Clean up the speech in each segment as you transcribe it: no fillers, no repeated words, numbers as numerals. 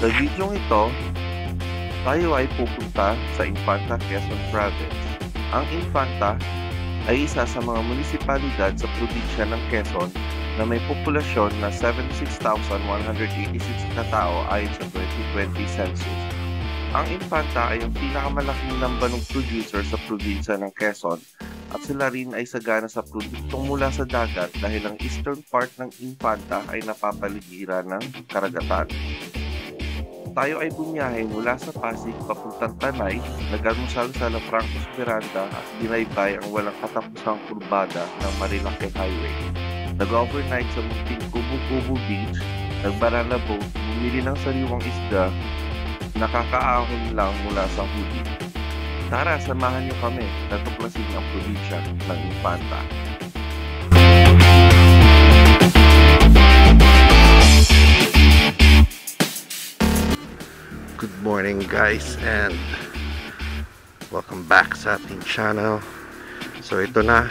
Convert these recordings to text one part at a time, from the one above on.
Sa video ito, tayo ay pupunta sa Infanta, Quezon Province. Ang Infanta ay isa sa mga munisipalidad sa probinsya ng Quezon na may populasyon na 76,186 na tao ayon sa 2020 census. Ang Infanta ay ang pinakamalaking lambanong producer sa probinsya ng Quezon at sila rin ay sagana sa produktong mula sa dagat dahil ang eastern part ng Infanta ay napapaligiran ng karagatan. Tayo ay bumiyahe mula sa Pasig papuntang Tanay, nag-almusal sa La Francos Miranda at binaybay ang walang katapusang kurbada ng Marilake Highway. Nag-overnight sa munting Kubu-Kubu Beach, nag-banana boat, bumili ng sariwang isda, nakakaahon lang mula sa huli. Tara, samahan niyo kami na tuklasin ang probinsya ng Infanta. Good morning guys and welcome back sa ating channel. So ito na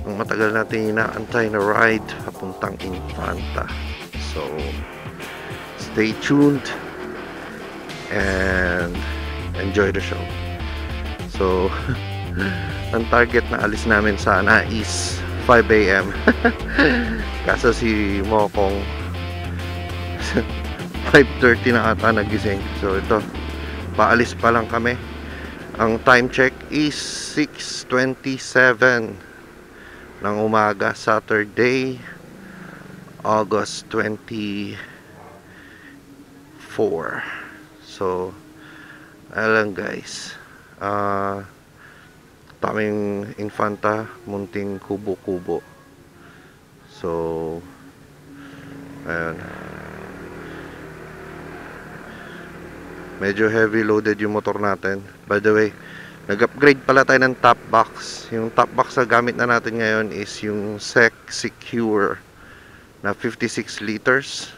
ang matagal natin inaantay na ride papuntang Infanta. So stay tuned and enjoy the show. So ang target na alis namin sana is 5 AM kaso si Mokong 5:30 na ata nagising. So ito, paalis pa lang kami. Ang time check is 6:27 ng umaga, Saturday, August 24. So alam guys, taming Infanta, munting kubo-kubo. So ayan, medyo heavy loaded yung motor natin. By the way, nag-upgrade pala tayo ng top box. Yung top box na gamit na natin ngayon is yung SEC Secure na 56 liters.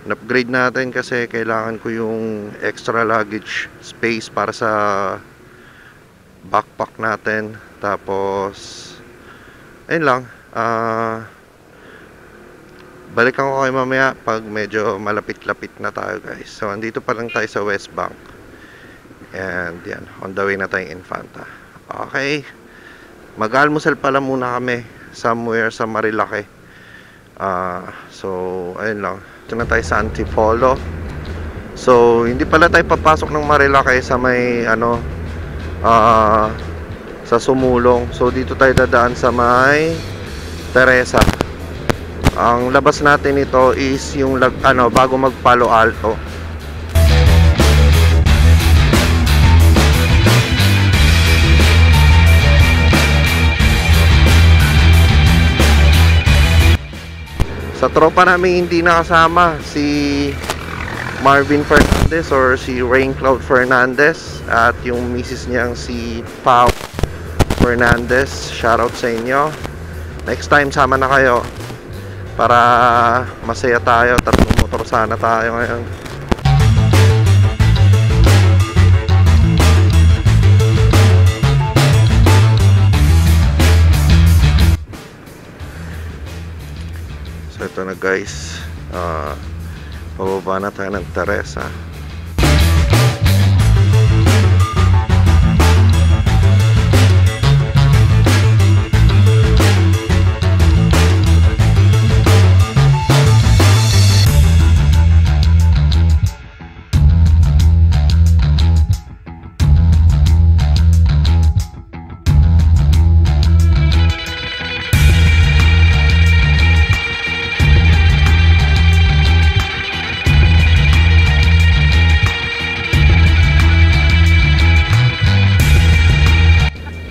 Na-upgrade natin kasi kailangan ko yung extra luggage space para sa backpack natin. Tapos ayun lang, balikan ko kayo mamaya pag medyo malapit-lapit na tayo guys. So andito pa lang tayo sa West Bank. And yan, on the way na tayong Infanta. Okay, mag-almusal pala muna kami somewhere sa Marilake. So ayun lang, ito na tayo sa Antipolo. So hindi pala tayo papasok ng Marilake sa may sa Sumulong. So dito tayo dadaan sa may Teresa. Ang labas natin ito is yung bago mag Palo Alto. Sa tropa namin hindi nakasama si Marvin Fernandez or si Rain Cloud Fernandez at yung misis niyang si Pao Fernandez. Shoutout sa inyo. Next time sama na kayo para masaya tayo. Tatlong motor sana tayo ngayon. So ito na guys, pababa na tayo ng Teresa.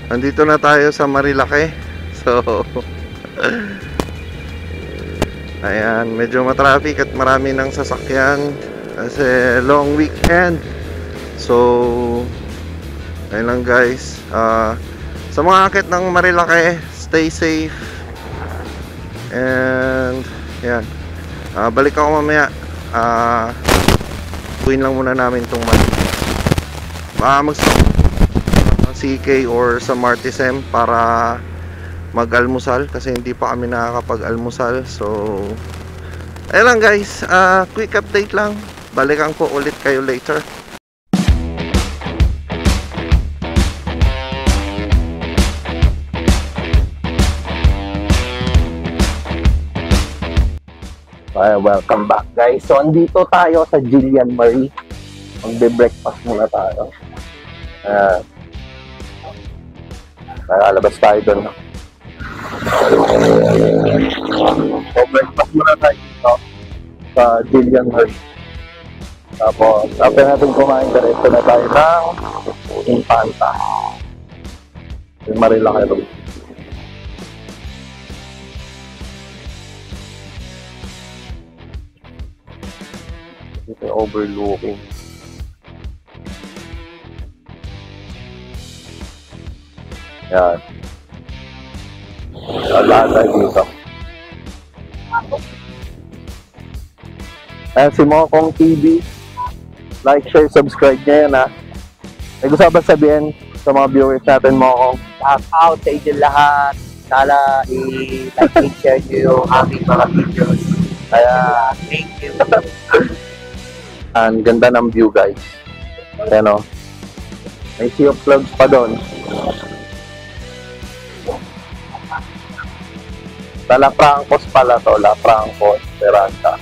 Nandito na tayo sa Marilake. So ayan, medyo matraffic at marami ng sasakyan kasi long weekend. So ayun lang guys, sa mga akit ng Marilake, stay safe. And yan, balik ako mamaya. Tuwin lang muna namin itong mag-stop CK or sa Martisem para mag-almusal kasi hindi pa kami nakakapag-almusal. So Ayun lang guys, quick update lang. Balikan ko ulit kayo later. Welcome back guys. So andito tayo sa Gillian Marie. Magbe-breakfast muna tayo. Lalabas tayo doon. So breakfast muna tayo dito sa Gillian Marie. Tapos after natin kumain, diretso na tayo ng Infanta. Yung Marilaki doon. Dito yung overlooking. Yan. Lahat tayo dito. Ayan si Mokong TV. Like, share, subscribe nyo yan ha. May gusto ba sabihin sa mga viewers natin, Mokong? Shout out sa inyo lahat. Sana i-like and share nyo yung aming mga videos. Kaya, Thank you. ang ganda ng view guys. Ayan o. May sea of clouds pa doon. La Francos pala to. La Francos, Veranda.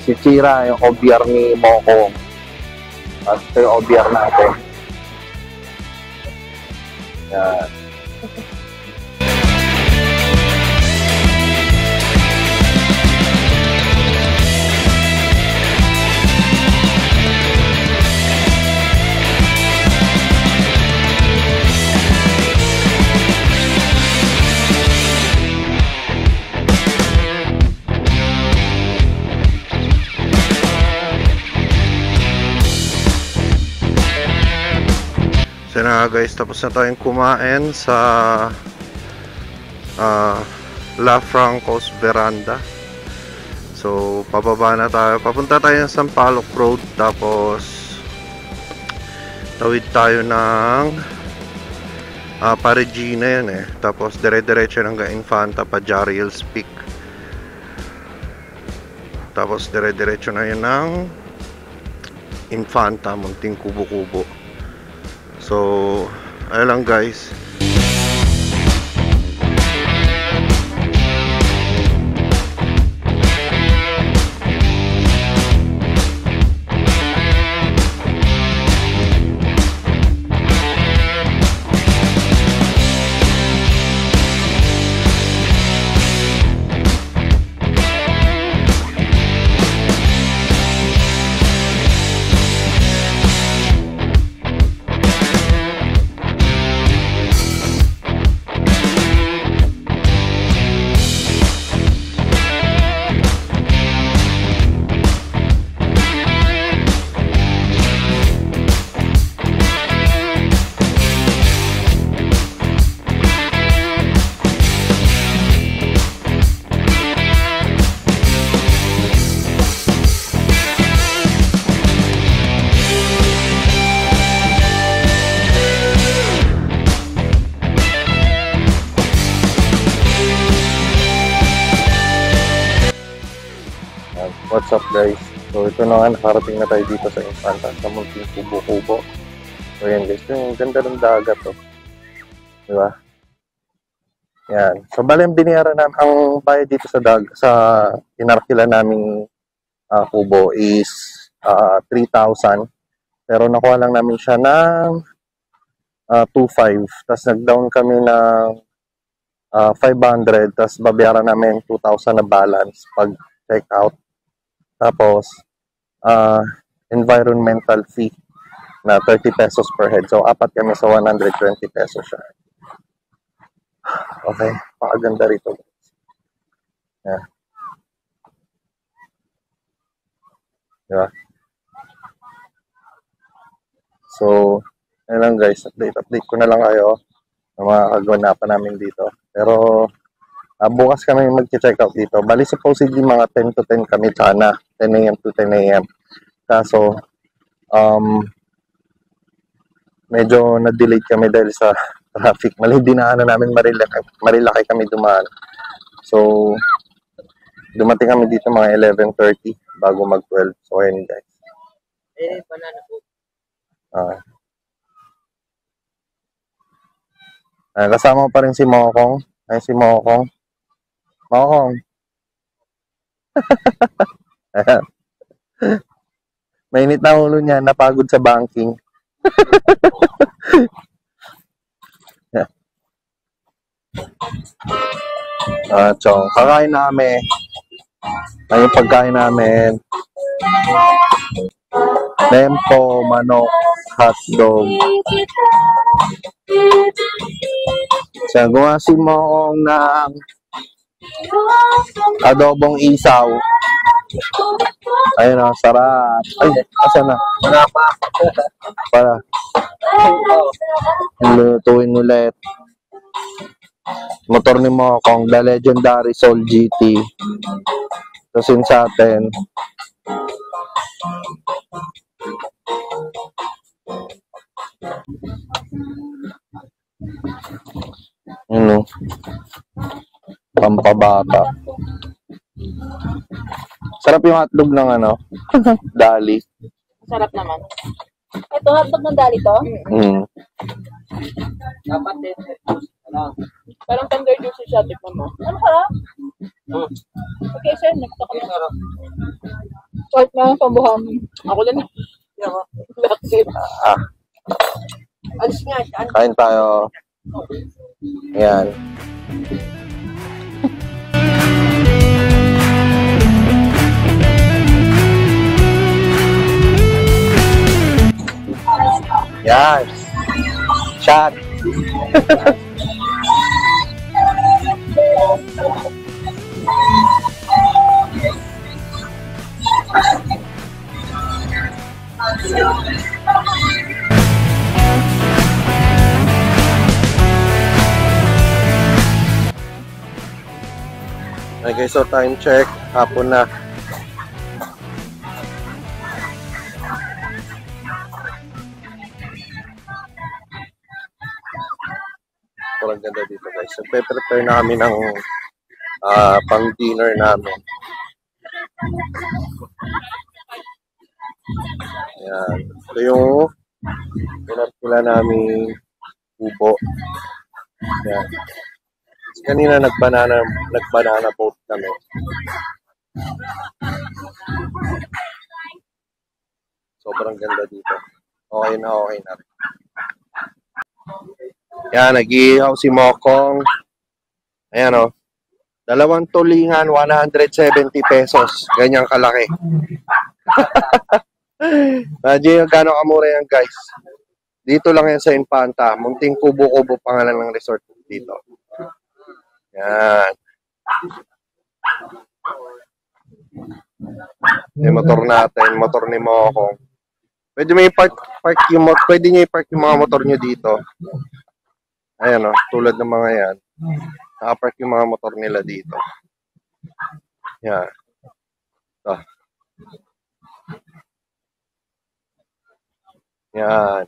Si Chira, yung OBR ni Mokong. At ito yung OBR natin. Yan. So na guys, tapos na tayong kumain sa La Francos Veranda. So pababa na tayo, papunta tayo sa Sampaloc Road, tapos tawid tayo ng Paregina yan eh, tapos dire-diretso hanggang Infanta pa Jariel's Peak, tapos dire-diretso na yun ng Infanta, Munting Kubo-Kubo. So, ayun lang guys. What's up guys? So ito na nga, nakarating na tayo dito sa Infanta, sa Munting Kubo-Kubo. So yan guys, yung ganda ng dagat to. Diba? Yan. So bali ang binayaran namin, ang bayad dito sa pinarkila naming kubo is 3,000. Pero nakuha lang namin siya ng 2,500. Tapos nag-down kami ng 500. Tapos babayaran namin 2,000 na balance pag check out. Tapos, environmental fee na 30 pesos per head. So, apat kami sa 120 pesos siya. Okay, pakaganda rito. Yeah. Diba? So, yun lang guys. Update ko na lang kayo ng mga kaganapan namin dito. Pero, bukas kami mag-check out dito. Bali, supposedly mga 10 to 10 kami sana. 10 a.m. to 10 a.m. Kaso, medyo na-delay kami dahil sa traffic. Mali dinaanan namin, Marilaki kami dumaan. So, Dumating kami dito mga 11:30 bago mag-12. So, ayun guys. Banana boat. Kasama ko pa rin si Mokong. Ay, si Mokong. Mokong. Mainit na ulo niya, napagod sa banking. So, kakain namin. Yung pagkain namin. Tempo, manok, hotdog. So, gumasin mo ng adobong isaw. Ayun o, sarap. Ay, asa na? Wala pa. Para. Lutuin ulit. Motor ni Mokong, the legendary Soul GT. Tapos yun sa atin. Ano? Pampabata. Sarap yung hotdog ng ano? Dali. Sarap naman. Ito, hotdog ng dali to? Dapat din. Parang tender juicy siya, tignan mo. Ano ka? Okay, sir, next ako na. Kahit na ang pambuhamin. Ako lang. That's it. Alis nga. Kain tayo. Ayan. Yan. Shot. Okay, so time check. Hapon na. Sobrang ganda dito guys. So, prepare na kami ng pang-dinner namin. Ayan. Ito yung pinapila namin ubo. Ayan. Kanina nagbanana boat kami. Sobrang ganda dito. Okay na rin. Yan, nag-ihaw si Mokong. Ayan o. 2 tulingan, 170 pesos. Ganyang kalaki. Imagine gano'ng kamura yan guys. Dito lang yan sa Infanta. Munting Kubo-Kubo pangalan ng resort dito. Yan. Yung motor natin, motor ni Mokong. Pwede niyo i-park yung mga motor niyo dito. Ayan o, tulad ng mga yan. Nakapark yung mga motor nila dito. Yan. Ito. Yan.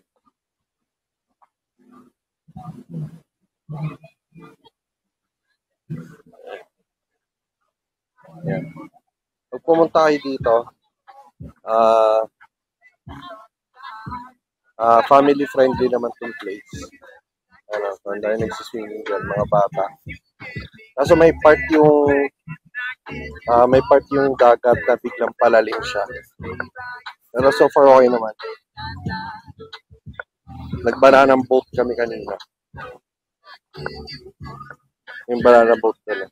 Yan. Pag pumunta kayo dito, family friendly naman itong place. Ano, dahil nagsiswimming dyan, mga bata. Kaso may part yung dagat na biglang palalim siya. Pero so far okay naman. Nag-banana boat kami kanina. Yung banana boat nila.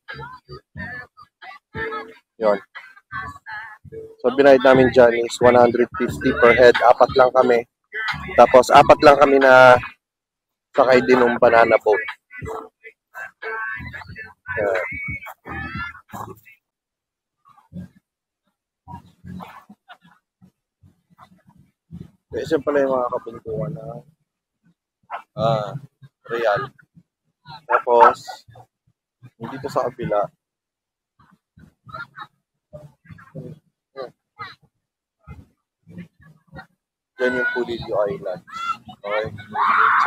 Yun. So binayad namin dyan is 150 per head. 4 lang kami. Tapos 4 lang kami na sakay din ng banana boat. Yeah. Kasi pala yung mga kabunduan na real. Tapos dito sa kabila yan yung Pulilio Island. Okay.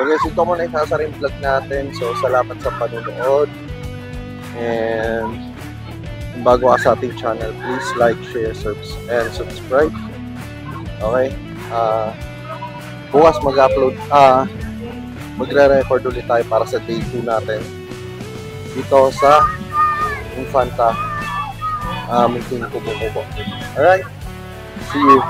So guys, ito muna yung sasaring vlog natin. So salamat sa panonood. And Kung bago ka sa ating channel, please like, share, and subscribe. Okay? Bukas mag-upload, magre-record ulit tayo para sa day 2 natin dito sa Infanta, Munting Kubo. Alright? See you!